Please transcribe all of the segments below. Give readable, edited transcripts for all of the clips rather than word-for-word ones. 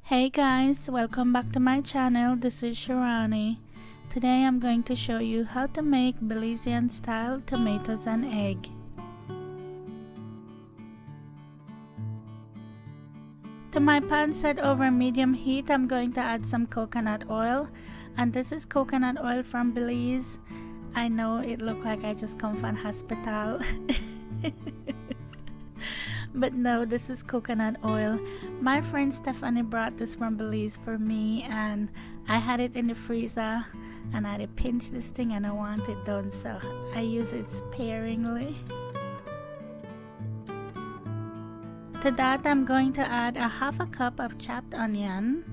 Hey guys, welcome back to my channel. This is Shirani. Today I'm going to show you how to make Belizean style tomatoes and egg. To my pan set over medium heat, I'm going to add some coconut oil, and this is coconut oil from Belize. I know it looked like I just come from hospital. But no, this is coconut oil. My friend Stephanie brought this from Belize for me, and I had it in the freezer and I had to pinch this thing and I want it done, so I use it sparingly. To that, I'm going to add a half a cup of chopped onion,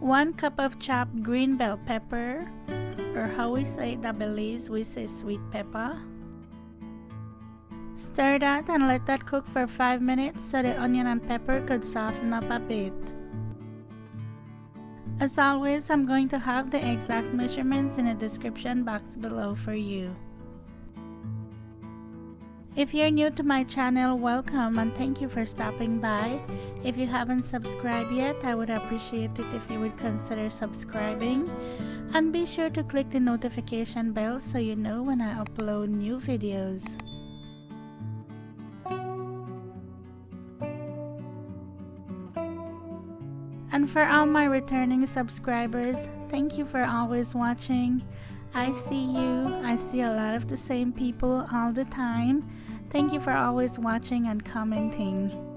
one cup of chopped green bell pepper, or how we say it in Belize, we say sweet pepper. Stir that and let that cook for 5 minutes so the onion and pepper could soften up a bit. As always, I'm going to have the exact measurements in the description box below for you. If you're new to my channel, welcome and thank you for stopping by. If you haven't subscribed yet, I would appreciate it if you would consider subscribing. And be sure to click the notification bell so you know when I upload new videos. And for all my returning subscribers, thank you for always watching. I see you. I see a lot of the same people all the time. Thank you for always watching and commenting.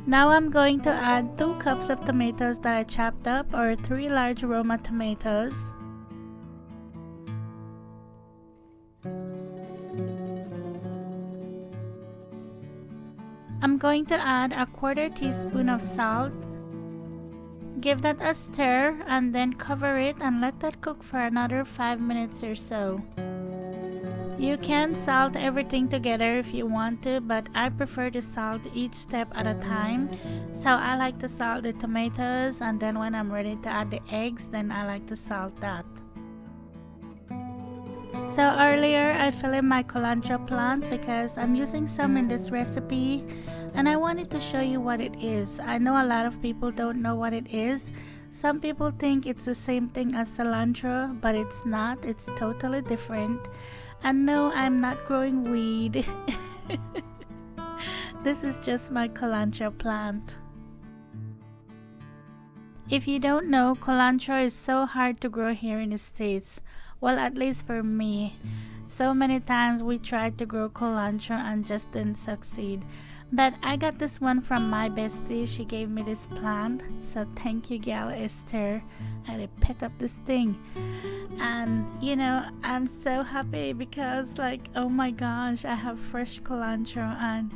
Now I'm going to add 2 cups of tomatoes that I chopped up, or 3 large Roma tomatoes. I'm going to add a 1/4 teaspoon of salt. Give that a stir and then cover it and let that cook for another 5 minutes or so. You can salt everything together if you want to, but I prefer to salt each step at a time. So I like to salt the tomatoes, and then when I'm ready to add the eggs, then I like to salt that. So earlier I filled in my culantro plant because I'm using some in this recipe, and I wanted to show you what it is. I know a lot of people don't know what it is. Some people think it's the same thing as cilantro, but it's not. It's totally different. And no, I'm not growing weed. This is just my culantro plant. If you don't know, culantro is so hard to grow here in the States. Well, at least for me. So many times we tried to grow culantro and just didn't succeed. But I got this one from my bestie. She gave me this plant. So thank you, gal Esther. I had to pet up this thing. And you know, I'm so happy because, like, oh my gosh, I have fresh culantro, and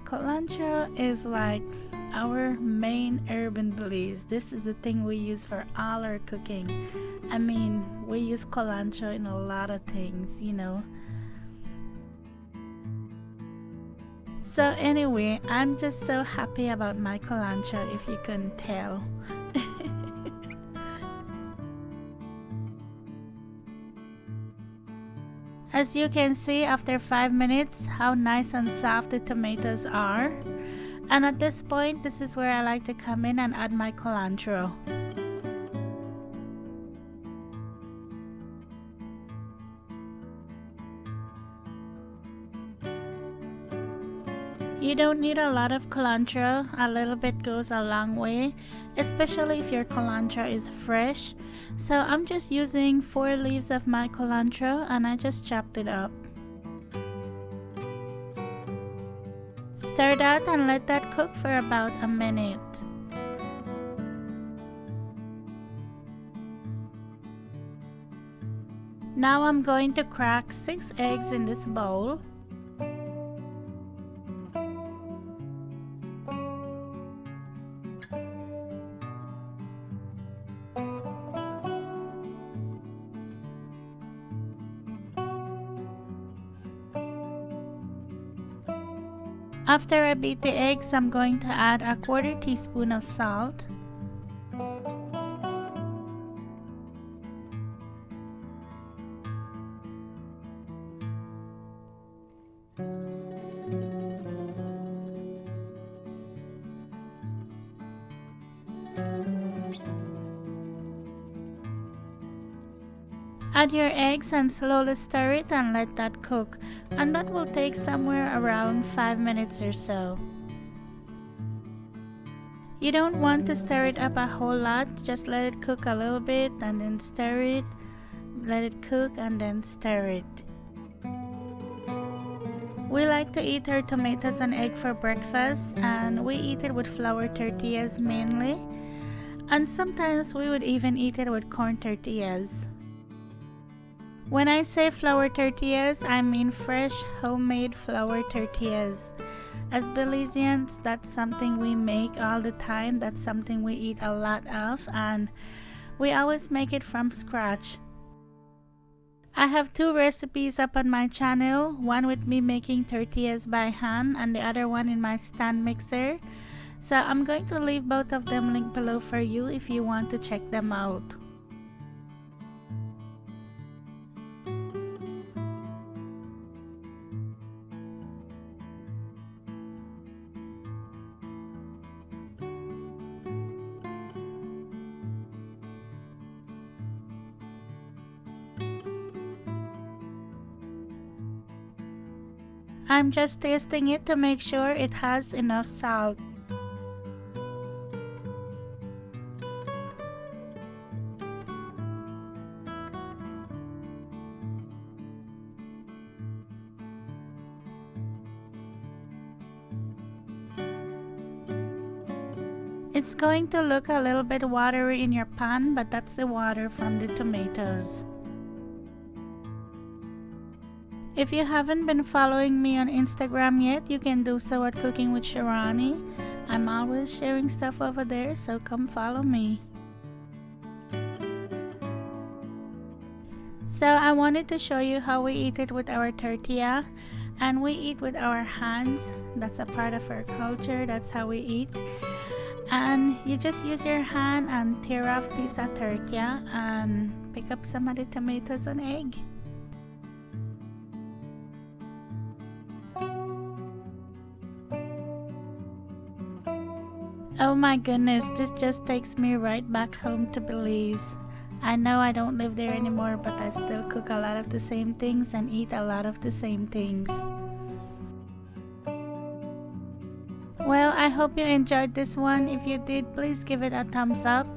culantro is like our main herb in Belize. This is the thing we use for all our cooking. I mean, we use culantro in a lot of things, you know. So anyway, I'm just so happy about my culantro, if you couldn't tell. As you can see, after 5 minutes, how nice and soft the tomatoes are. And at this point, this is where I like to come in and add my culantro. You don't need a lot of culantro. A little bit goes a long way, especially if your culantro is fresh. So I'm just using 4 leaves of my culantro and I just chopped it up. Stir that and let that cook for about a minute. Now I'm going to crack 6 eggs in this bowl. After I beat the eggs, I'm going to add a 1/4 teaspoon of salt, Add your eggs and slowly stir it and let that cook, and that will take somewhere around 5 minutes or so. You don't want to stir it up a whole lot, just let it cook a little bit and then stir it, let it cook and then stir it. We like to eat our tomatoes and egg for breakfast, and we eat it with flour tortillas mainly, and sometimes we would even eat it with corn tortillas. When I say flour tortillas, I mean fresh homemade flour tortillas. As Belizeans, that's something we make all the time, that's something we eat a lot of, and we always make it from scratch. I have 2 recipes up on my channel, one with me making tortillas by hand and the other one in my stand mixer. So I'm going to leave both of them linked below for you if you want to check them out. I'm just tasting it to make sure it has enough salt. It's going to look a little bit watery in your pan, but that's the water from the tomatoes. If you haven't been following me on Instagram yet, you can do so at Cooking with Shirani. I'm always sharing stuff over there, so come follow me. So I wanted to show you how we eat it with our tortilla, and we eat with our hands. That's a part of our culture, that's how we eat. And you just use your hand and tear off piece of tortilla and pick up some of the tomatoes and egg. Oh my goodness, this just takes me right back home to Belize. I know I don't live there anymore, but I still cook a lot of the same things and eat a lot of the same things. Well, I hope you enjoyed this one. If you did, please give it a thumbs up.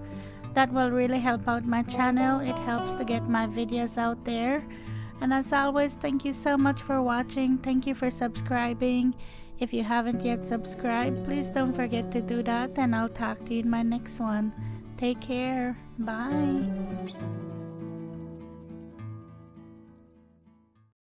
That will really help out my channel. It helps to get my videos out there. And as always, thank you so much for watching. Thank you for subscribing. If you haven't yet subscribed, please don't forget to do that, and I'll talk to you in my next one. Take care. Bye.